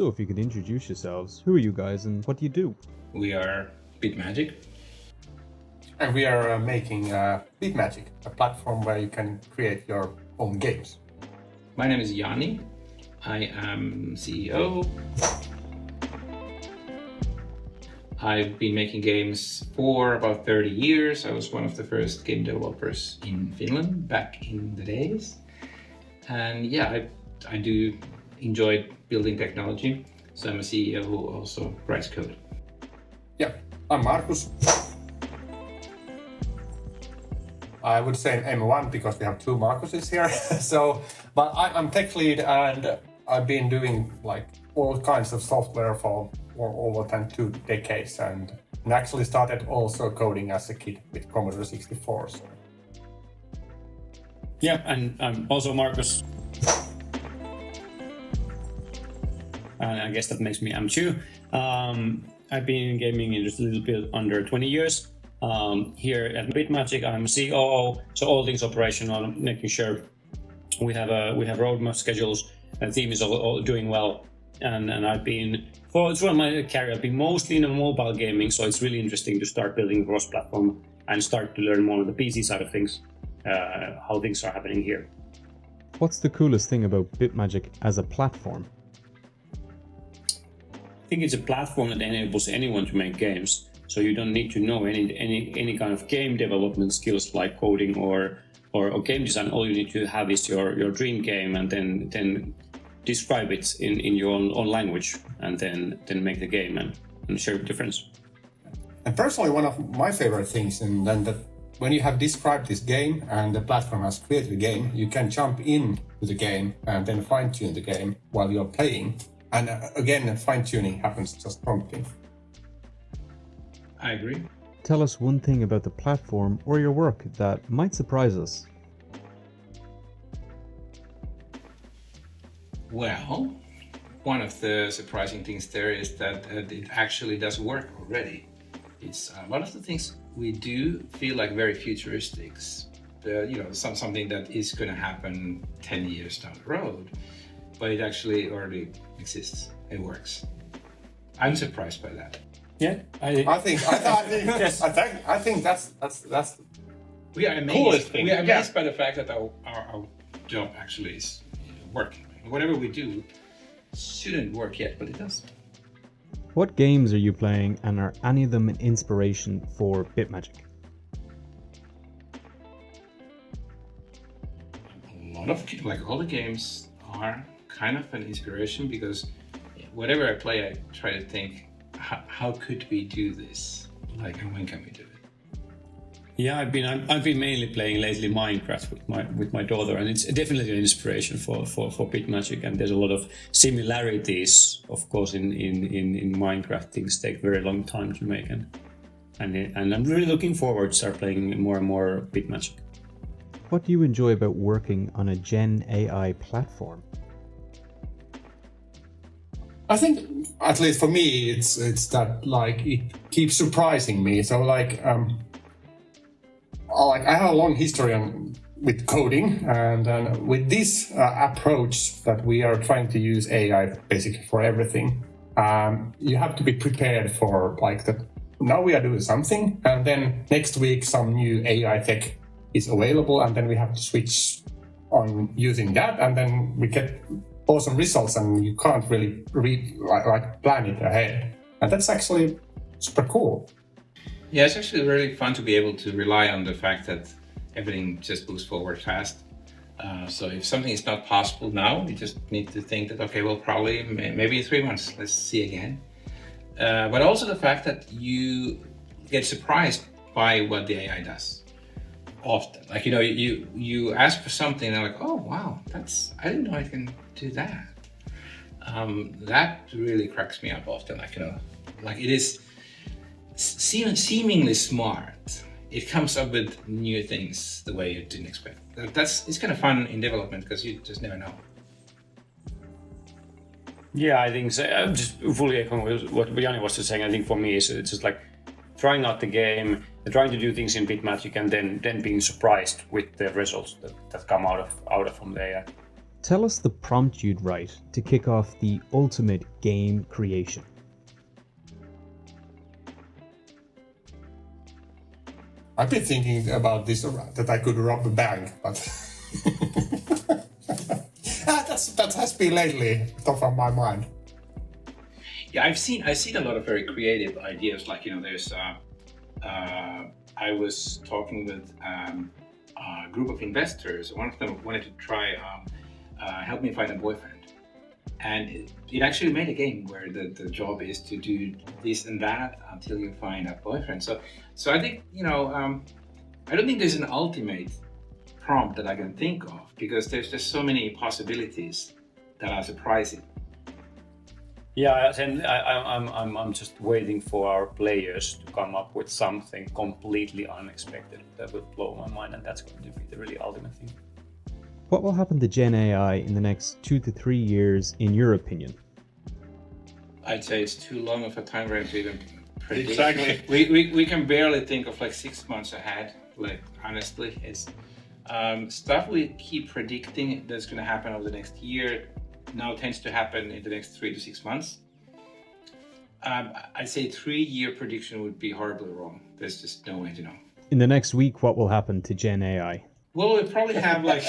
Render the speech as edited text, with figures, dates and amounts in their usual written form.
So if you could introduce yourselves, who are you guys and what do you do? We are Bitmagic. And we are making Bitmagic, a platform where you can create your own games. My name is Jani. I am CEO. I've been making games for about 30 years. I was one of the first game developers in Finland back in the days. And yeah, I do enjoy building technology. So I'm a CEO who also writes code. Yeah, I'm Markus. I would say M1 because we have two Markuses here. But I'm tech lead and I've been doing like all kinds of software for over 2 decades and actually started also coding as a kid with Commodore 64. So. Yeah, and I'm also Markus. And I guess that makes me M2. I've been in gaming industry a little bit under 20 years. Here at Bitmagic, I'm COO, so all things operational, making sure we have roadmap schedules, and the team is all doing well. And I've been throughout my career, I've been mostly in mobile gaming, so it's really interesting to start building cross-platform and start to learn more on the PC side of things, how things are happening here. What's the coolest thing about Bitmagic as a platform? I think it's a platform that enables anyone to make games. So you don't need to know any kind of game development skills like coding or game design. All you need to have is your dream game, and then describe it in your own language, and then make the game and show the difference. And personally, one of my favorite things, and then that when you have described this game and the platform has created a game, you can jump in to the game and then fine-tune the game while you're playing. And again, fine-tuning happens just prompting. I agree. Tell us one thing about the platform or your work that might surprise us. Well, one of the surprising things there is that it actually does work already. It's a lot of the things we do feel like very futuristic, something that is going to happen 10 years down the road, but it actually already exists. It works. I'm surprised by that. Yeah, I think that's we are amazed. Coolest thing. We are amazed by the fact that our job actually is working. Whatever we do shouldn't work yet, but it does. What games are you playing, and are any of them an inspiration for Bitmagic? A lot of all the games are kind of an inspiration because whatever I play, I try to think, how could we do this? And when can we do it? Yeah, I've been mainly playing lately Minecraft with my daughter, and it's definitely an inspiration for Bitmagic. And there's a lot of similarities, of course, in Minecraft. Things take very long time to make, and I'm really looking forward to start playing more and more Bitmagic. What do you enjoy about working on a Gen AI platform? I think, at least for me, it's that it keeps surprising me. So I have a long history with coding, and with this approach that we are trying to use AI basically for everything, you have to be prepared for that. Now we are doing something, and then next week some new AI tech is available, and then we have to switch on using that, and then we get awesome results, and you can't really plan it ahead. And that's actually super cool. Yeah, it's actually really fun to be able to rely on the fact that everything just moves forward fast. So if something is not possible now, you just need to think that, okay, well, probably maybe in 3 months, let's see again. But also the fact that you get surprised by what the AI does often. You ask for something and they're like, oh, wow, I didn't know I can do that. That really cracks me up often. It is seemingly smart. It comes up with new things the way you didn't expect. It's kind of fun in development because you just never know. Yeah, I think so. I'm just fully echoing what Jani was just saying. I think for me, it's just like trying out the game, trying to do things in Bitmagic, and then being surprised with the results that come out of from the AI. Tell us the prompt you'd write to kick off the ultimate game creation. I've been thinking about this, that I could rob a bank, but that has been lately top of my mind. Yeah, I've seen a lot of very creative ideas. Like, there's I was talking with a group of investors. One of them wanted to try help me find a boyfriend, and it actually made a game where the job is to do this and that until you find a boyfriend. So I think, I don't think there's an ultimate prompt that I can think of, because there's just so many possibilities that are surprising. Yeah, and I'm just waiting for our players to come up with something completely unexpected that will blow my mind, and that's going to be the really ultimate thing. What will happen to Gen AI in the next 2 to 3 years, in your opinion? I'd say it's too long of a time frame to even predict. Exactly. We can barely think of like 6 months ahead. Like, honestly, it's stuff we keep predicting that's going to happen over the next year now tends to happen in the next 3 to 6 months. I'd say 3-year prediction would be horribly wrong. There's just no way to know. In the next week, what will happen to Gen AI? Well, we'll probably have like